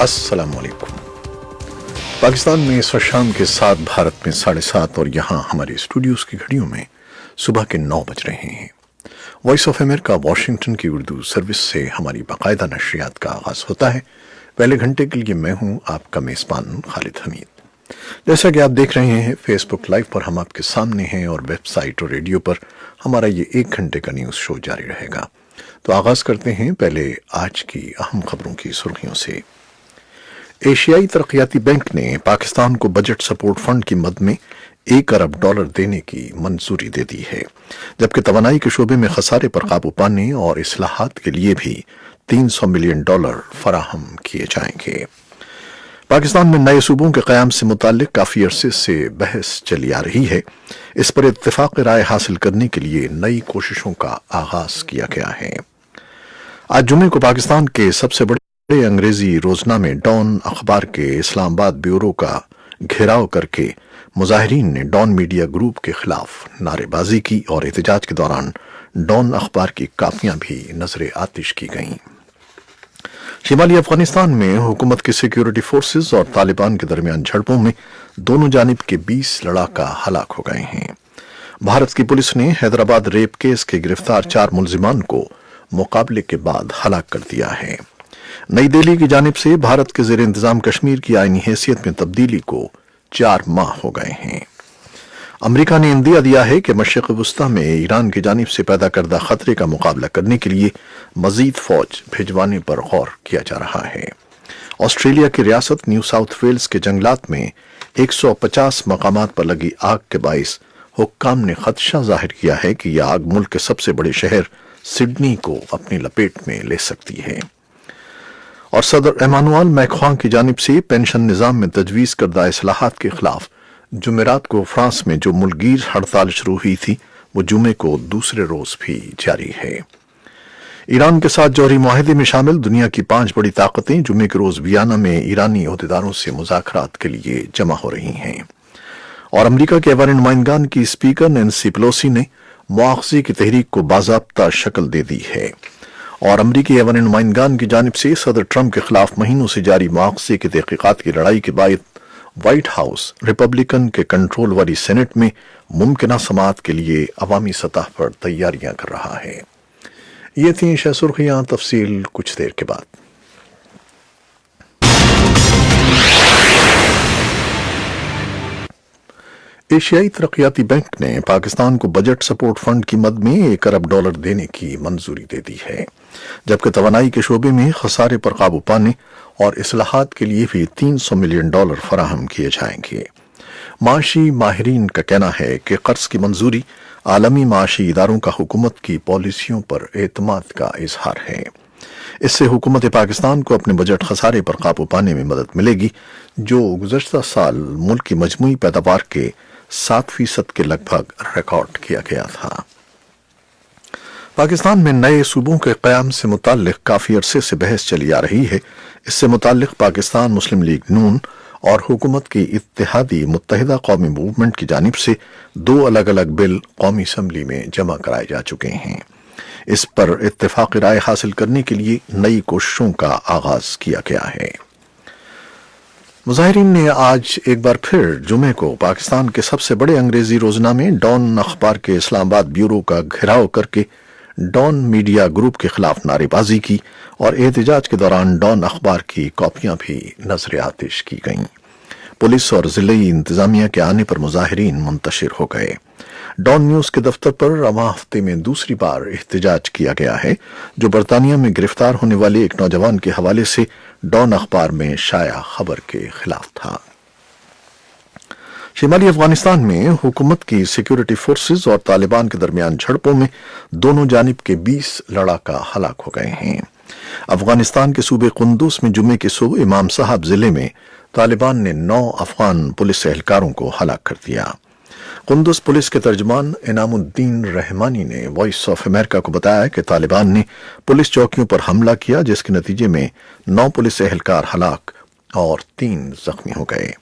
अस्सलाम वालेकुम। पाकिस्तान में इस वक्त शाम के 7, भारत में 7:30 और यहाँ हमारे स्टूडियोज़ की घड़ियों में सुबह के 9 बज रहे हैं। वॉइस ऑफ अमेरिका वाशिंगटन की उर्दू सर्विस से हमारी बाकायदा नशरियात का आगाज़ होता है। पहले घंटे के लिए मैं हूँ आपका मेज़बान खालिद हमीद। जैसा कि आप देख रहे हैं, फेसबुक लाइव पर हम आपके सामने हैं और वेबसाइट और रेडियो पर हमारा ये 1 घंटे का न्यूज़ शो जारी रहेगा। तो आगाज़ करते हैं पहले आज की अहम खबरों की सुर्खियों से। एशियाई तरक्याती बैंक ने पाकिस्तान को बजट सपोर्ट फंड की मद में $1 अरब देने की मंजूरी दे दी है, जबकि तवानाई के शोबे में खसारे पर काबू पाने और इस्लाहात के लिए भी $300 मिलियन फराहम किए जाएंगे। पाकिस्तान में नए सूबों के क़याम से मुताल्लिक काफ़ी अरसे से बहस चली आ रही है। इस पर इत्तेफाक राय हासिल करने के लिए नई कोशिशों का आगाज़ किया गया है। आज जुमे को पाकिस्तान के सबसे बड़े अंग्रेजी रोजना में डॉन अखबार के इस्लामाबाद ब्यूरो का घेराव करके मुजाहिरीन ने डॉन मीडिया ग्रुप के खिलाफ नारेबाजी की और एहतजाज के दौरान डॉन अखबार की कापियां भी नजर आतिश की गईं। शिमाली अफगानिस्तान में हुकूमत की सिक्योरिटी फोर्सेस और तालिबान के दरमियान झड़पों में दोनों जानिब के 20 लड़ाका हलाक हो गए हैं। भारत की पुलिस ने हैदराबाद रेप केस के गिरफ्तार 4 मुलजिमान को मुकाबले के बाद हलाक कर दिया है। नई दिल्ली की जानिब से भारत के ज़ेर इंतजाम कश्मीर की आईनी हैसियत में तब्दीली को 4 माह हो गए हैं। अमेरिका ने इंदिया दिया है कि मशरिक़ वस्ता में ईरान की जानिब से पैदा करदा खतरे का मुकाबला करने के लिए मजीद फौज भिजवाने पर गौर किया जा रहा है। ऑस्ट्रेलिया की रियासत न्यू साउथ वेल्स के जंगलात में 150 मकामात पर लगी आग के बाइस हुक्काम ने खदशा जाहिर किया है कि यह आग मुल्क के सबसे बड़े शहर सिडनी को अपनी लपेट में ले सकती है। और सदर इमानुएल मैक्रों की जानिब से पेंशन निज़ाम में तजवीज़ करदा इस्लाहात के खिलाफ जुमेरात को फ्रांस में जो मुल्कगीर हड़ताल शुरू हुई थी, वो जुमे को दूसरे रोज भी जारी है। ईरान के साथ जौहरी मुआहदे में शामिल दुनिया की 5 बड़ी ताकतें जुमे के रोज वियना में ईरानी ओहदेदारों से मुज़ाकरात के लिए जमा हो रही हैं। और अमरीका के ऐवान नुमाइंदगान की स्पीकर नैंसी पेलोसी ने मुआख़ज़े की तहरीक को बाज़ाब्ता शक्ल दे दी है। और अमरीकी ऐवान नुमाइंदगान की जानिब से सदर ट्रंप के खिलाफ महीनों से जारी मुआख़ज़े की तहक़ीक़ात की लड़ाई के बाद व्हाइट हाउस रिपब्लिकन के कंट्रोल वाली सेनेट में मुमकिना समाअत के लिए अवामी सतह पर तैयारियां कर रहा है। ये थी सुर्खियां, तफसील कुछ देर के बाद। एशियाई तरक्याती बैंक ने पाकिस्तान को बजट सपोर्ट फंड की मद में $1 अरब देने की मंजूरी दे दी है, जबकि तवानाई के शोबे में खसारे पर काबू पाने और इस्लाहात के लिए भी $300 मिलियन फराहम किए जाएंगे। माशी माहिरीन का कहना है कि कर्ज की मंजूरी आलमी माशी इदारों का हुकूमत की पॉलिसियों पर एतमाद का इजहार है। इससे हुकूमत पाकिस्तान को अपने बजट खसारे पर काबू पाने में मदद मिलेगी, जो गुज़श्ता साल मुल्क की मजमूई पैदावार के 7% के लगभग रिकॉर्ड किया गया था। पाकिस्तान में नए सूबों के क़याम से मुताल्लिक काफ़ी अरसे से बहस चली आ रही है। इससे मुताल्लिक पाकिस्तान मुस्लिम लीग नून और हुकूमत की इत्तेहादी मुत्तहिदा कौमी मूवमेंट की जानिब से 2 अलग अलग बिल कौमी असम्बली में जमा कराए जा चुके हैं। इस पर इत्तेफाक राय हासिल करने के लिए नई कोशिशों का आगाज किया गया है। मुजाहिरीन ने आज एक बार फिर जुमे को पाकिस्तान के सबसे बड़े अंग्रेजी रोजना में डॉन अखबार के इस्लामाबाद ब्यूरो का घेराव करके डॉन मीडिया ग्रुप के खिलाफ नारेबाजी की और एहतजाज के दौरान डॉन अखबार की कॉपियां भी नजर आतिश की गईं। पुलिस और जिले इंतजामिया के आने पर मुजाहिरीन मुंतशिर हो गए। डॉन न्यूज के दफ्तर पर रवां हफ्ते में दूसरी बार एहतजाज किया गया है, जो बरतानिया में गिरफ्तार होने वाले एक नौजवान के हवाले से डॉन अखबार में शाया खबर के खिलाफ था। शिमाली अफगानिस्तान में हुकूमत की सिक्योरिटी फोर्सेस और तालिबान के दरमियान झड़पों में दोनों जानिब के 20 लड़ाका हलाक हो गए हैं। अफगानिस्तान के सूबे कुंदुस में जुमे के सुबह इमाम साहब जिले में तालिबान ने 9 अफगान पुलिस एहलकारों को हलाक कर दिया। कुंदुस पुलिस के तर्जमान इनामुद्दीन रहमानी ने वॉइस ऑफ अमेरिका को बताया कि तालिबान ने पुलिस चौकियों पर हमला किया, जिसके नतीजे में 9 पुलिस एहलकार हलाक और 3 जख्मी हो गए।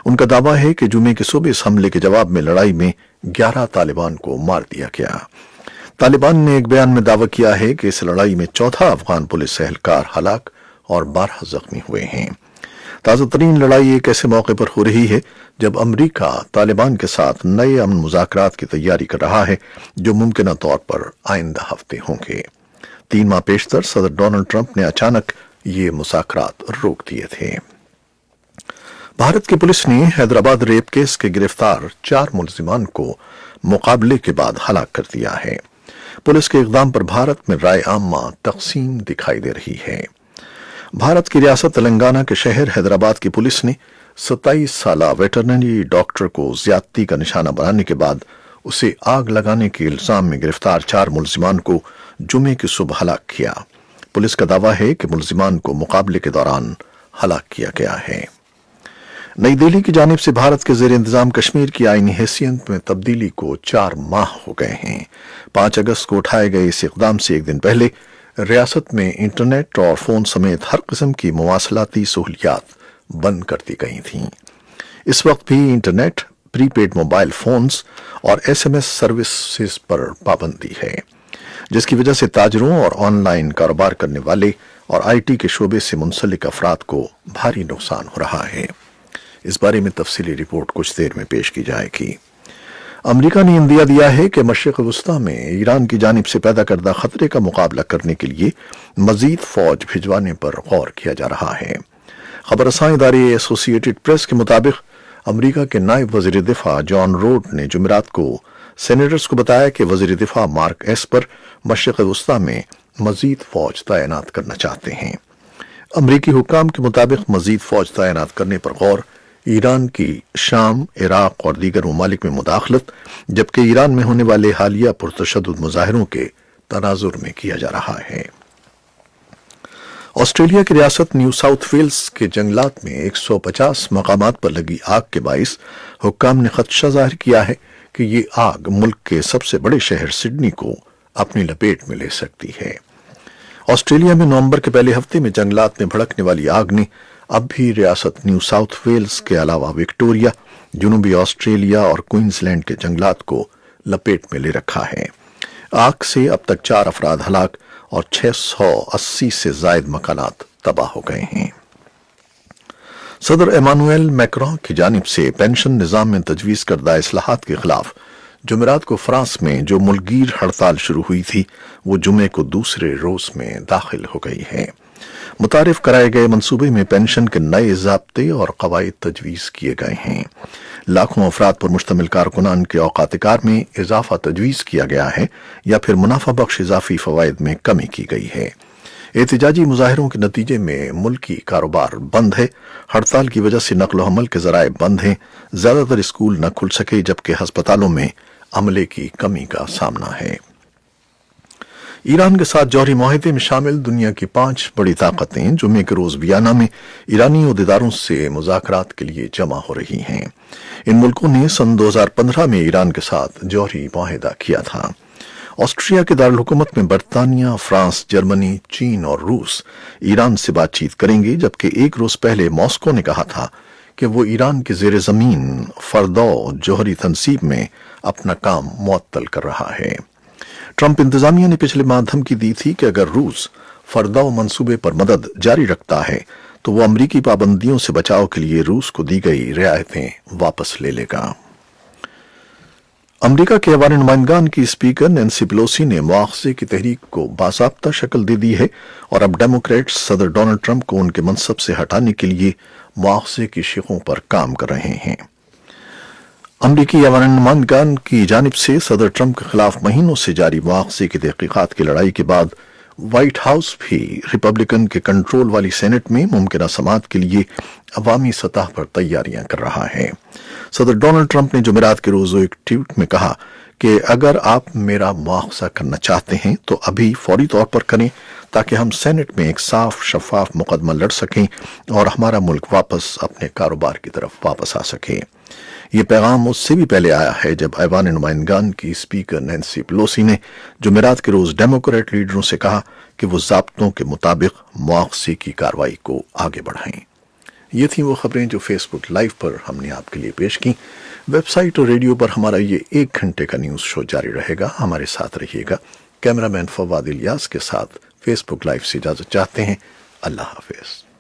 उनका दावा है कि जुमे के सुबह इस हमले के जवाब में लड़ाई में 11 तालिबान को मार दिया गया। तालिबान ने एक बयान में दावा किया है कि इस लड़ाई में 14 अफगान पुलिस एहलकार हलाक اور 12 زخمی ہوئے ہیں۔ تازہ ترین لڑائی ایک ایسے موقع پر ہو رہی ہے جب امریکہ طالبان کے ساتھ نئے امن مذاکرات کی تیاری کر رہا ہے جو ممکنہ طور پر آئندہ ہفتے ہوں گے۔ 3 ماہ پیشتر صدر ڈونلڈ ٹرمپ نے اچانک یہ مذاکرات روک دیے تھے۔ بھارت کی پولیس نے حیدرآباد ریپ کیس کے گرفتار 4 ملزمان کو مقابلے کے بعد ہلاک کر دیا ہے۔ پولیس کے اقدام پر بھارت میں رائے عامہ تقسیم دکھائی دے رہی ہے۔ بھارت کی ریاست تلنگانہ کے شہر حیدرآباد کی پولیس نے 27 سالہ ویٹرنری ڈاکٹر کو زیادتی کا نشانہ بنانے کے بعد اسے آگ لگانے کے الزام میں گرفتار 4 ملزمان کو جمعے کی صبح ہلاک کیا۔ پولیس کا دعویٰ ہے کہ ملزمان کو مقابلے کے دوران ہلاک کیا گیا ہے۔ نئی دہلی کی جانب سے بھارت کے زیر انتظام کشمیر کی آئینی حیثیت میں تبدیلی کو 4 ماہ ہو گئے ہیں۔ 5 اگست کو اٹھائے گئے اس اقدام سے ایک دن پہلے ریاست میں انٹرنیٹ اور فون سمیت ہر قسم کی مواصلاتی سہولیات بند کر دی گئی تھیں۔ اس وقت بھی انٹرنیٹ، پری پیڈ موبائل فونز اور SMS سروسز پر پابندی ہے، جس کی وجہ سے تاجروں اور آن لائن کاروبار کرنے والے اور IT کے شعبے سے منسلک افراد کو بھاری نقصان ہو رہا ہے۔ اس بارے میں تفصیلی رپورٹ کچھ دیر میں پیش کی جائے گی۔ امریکہ نے اندیا دیا ہے کہ مشرق وسطیٰ میں ایران کی جانب سے پیدا کردہ خطرے کا مقابلہ کرنے کے لیے مزید فوج بھجوانے پر غور کیا جا رہا ہے۔ خبر رساں ادارے ایسوسی ایٹڈ پریس کے مطابق امریکہ کے نائب وزیر دفاع جان روڈ نے جمعرات کو سینیٹرز کو بتایا کہ وزیر دفاع مارک ایسپر مشرق وسطیٰ میں مزید فوج تعینات کرنا چاہتے ہیں۔ امریکی حکام کے مطابق مزید فوج تعینات کرنے پر غور ایران کی شام، عراق اور دیگر ممالک میں مداخلت، جبکہ ایران میں ہونے والے حالیہ پرتشدد مظاہروں کے تناظر میں کیا جا رہا ہے۔ آسٹریلیا کی ریاست نیو ساؤتھ ویلز کے جنگلات میں 150 مقامات پر لگی آگ کے باعث حکام نے خدشہ ظاہر کیا ہے کہ یہ آگ ملک کے سب سے بڑے شہر سڈنی کو اپنی لپیٹ میں لے سکتی ہے۔ آسٹریلیا میں نومبر کے پہلے ہفتے میں جنگلات میں بھڑکنے والی آگ نے اب بھی ریاست نیو ساؤتھ ویلز کے علاوہ وکٹوریا، جنوبی آسٹریلیا اور کوئنز لینڈ کے جنگلات کو لپیٹ میں لے رکھا ہے۔ آگ سے اب تک 4 افراد ہلاک اور 680 سے زائد مکانات تباہ ہو گئے ہیں۔ صدر ایمانوئل میکرون کی جانب سے پینشن نظام میں تجویز کردہ اصلاحات کے خلاف جمعرات کو فرانس میں جو ملک گیر ہڑتال شروع ہوئی تھی وہ جمعے کو دوسرے روز میں داخل ہو گئی ہے۔ متعارف کرائے گئے منصوبے میں پینشن کے نئے ضابطے اور قواعد تجویز کیے گئے ہیں۔ لاکھوں افراد پر مشتمل کارکنان کے اوقات کار میں اضافہ تجویز کیا گیا ہے یا پھر منافع بخش اضافی فوائد میں کمی کی گئی ہے۔ احتجاجی مظاہروں کے نتیجے میں ملکی کاروبار بند ہے۔ ہڑتال کی وجہ سے نقل و حمل کے ذرائع بند ہیں۔ زیادہ تر اسکول نہ کھل سکے جبکہ ہسپتالوں میں عملے کی کمی کا سامنا ہے۔ ایران کے ساتھ جوہری معاہدے میں شامل دنیا کی 5 بڑی طاقتیں جمعے کے روز ویانا میں ایرانی عہدیداروں سے مذاکرات کے لیے جمع ہو رہی ہیں۔ ان ملکوں نے سن 2015 میں ایران کے ساتھ جوہری معاہدہ کیا تھا۔ آسٹریا کے دارالحکومت میں برطانیہ، فرانس، جرمنی، چین اور روس ایران سے بات چیت کریں گے، جبکہ ایک روز پہلے ماسکو نے کہا تھا کہ وہ ایران کے زیر زمین فردو جوہری تنصیب میں اپنا کام معطل کر رہا ہے۔ ٹرمپ انتظامیہ نے پچھلے ماہ دھمکی دی تھی کہ اگر روس فردو منصوبے پر مدد جاری رکھتا ہے تو وہ امریکی پابندیوں سے بچاؤ کے لیے روس کو دی گئی رعایتیں واپس لے لے گا۔ امریکہ کے ایوان نمائندگان کی اسپیکر نینسی پیلوسی نے مواخذے کی تحریک کو باضابطہ شکل دے دی ہے اور اب ڈیموکریٹس صدر ڈونلڈ ٹرمپ کو ان کے منصب سے ہٹانے کے لیے مواخذے کی شقوں پر کام کر رہے ہیں۔ امریکی ایوان نمائندگان کی جانب سے صدر ٹرمپ کے خلاف مہینوں سے جاری مواخذے کی تحقیقات کی لڑائی کے بعد وائٹ ہاؤس بھی ریپبلکن کے کنٹرول والی سینٹ میں ممکنہ سماعت کے لیے عوامی سطح پر تیاریاں کر رہا ہے۔ صدر ڈونلڈ ٹرمپ نے جمعرات کے روز ایک ٹویٹ میں کہا کہ اگر آپ میرا مواخذہ کرنا چاہتے ہیں تو ابھی فوری طور پر کریں تاکہ ہم سینٹ میں ایک صاف شفاف مقدمہ لڑ سکیں اور ہمارا ملک واپس اپنے کاروبار کی طرف واپس آ سکے۔ یہ پیغام اس سے بھی پہلے آیا ہے جب ایوان نمائندگان کی اسپیکر نینسی پیلوسی نے جمعرات کے روز ڈیموکریٹ لیڈروں سے کہا کہ وہ ضابطوں کے مطابق مواخذے کی کارروائی کو آگے بڑھائیں۔ یہ تھیں وہ خبریں جو فیس بک لائیو پر ہم نے آپ کے لیے پیش کی۔ ویب سائٹ اور ریڈیو پر ہمارا یہ 1 گھنٹے کا نیوز شو جاری رہے گا۔ ہمارے ساتھ رہیے گا۔ کیمرہ مین فواد الیاس کے ساتھ فیس بک لائیو سے اجازت چاہتے ہیں۔ اللہ حافظ.